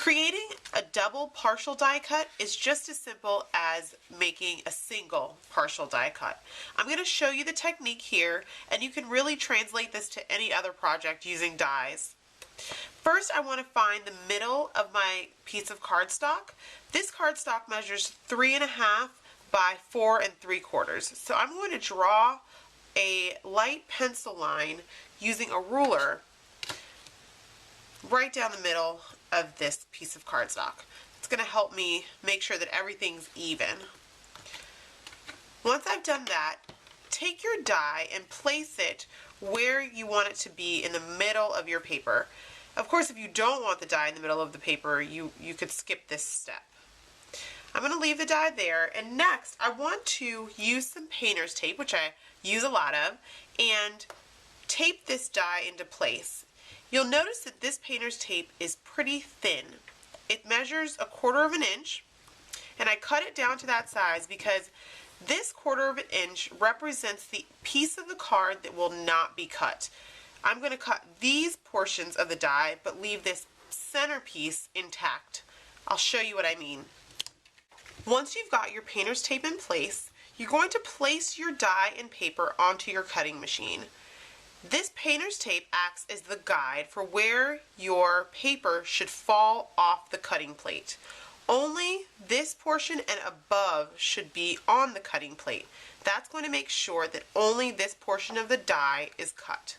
Creating a double partial die cut is just as simple as making a single partial die cut. I'm going to show you the technique here, and you can really translate this to any other project using dies. First, I want to find the middle of my piece of cardstock. This cardstock measures 3.5 by 4 3/4. So I'm going to draw a light pencil line using a ruler right down the middle of this piece of cardstock. It's going to help me make sure that everything's even. Once I've done that, take your die and place it where you want it to be in the middle of your paper. Of course, if you don't want the die in the middle of the paper, you could skip this step. I'm going to leave the die there, and next I want to use some painter's tape, which I use a lot of, and tape this die into place. You'll notice that this painter's tape is pretty thin. It measures 1/4 inch, and I cut it down to that size because this 1/4 inch represents the piece of the card that will not be cut. I'm going to cut these portions of the die, but leave this center piece intact. I'll show you what I mean. Once you've got your painter's tape in place, you're going to place your die and paper onto your cutting machine. This painter's tape acts as the guide for where your paper should fall off the cutting plate. Only this portion and above should be on the cutting plate. That's going to make sure that only this portion of the die is cut.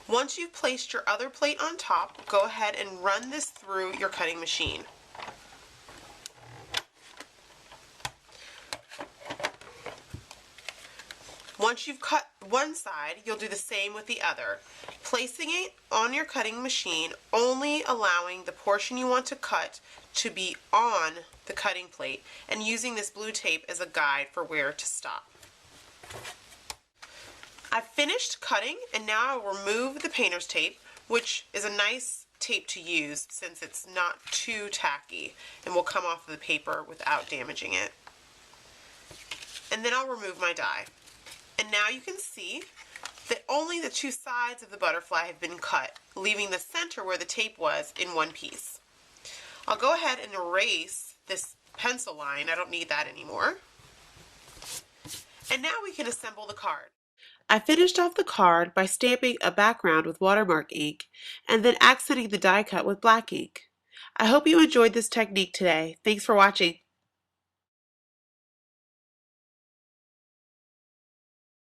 Once you've placed your other plate on top, go ahead and run this through your cutting machine. Once you've cut one side, you'll do the same with the other, placing it on your cutting machine, only allowing the portion you want to cut to be on the cutting plate, and using this blue tape as a guide for where to stop. I've finished cutting, and now I'll remove the painter's tape, which is a nice tape to use since it's not too tacky and will come off of the paper without damaging it. And then I'll remove my die. And now you can see that only the two sides of the butterfly have been cut, leaving the center where the tape was in one piece. I'll go ahead and erase this pencil line. I don't need that anymore. And now we can assemble the card. I finished off the card by stamping a background with watermark ink and then accenting the die cut with black ink. I hope you enjoyed this technique today. Thanks for watching.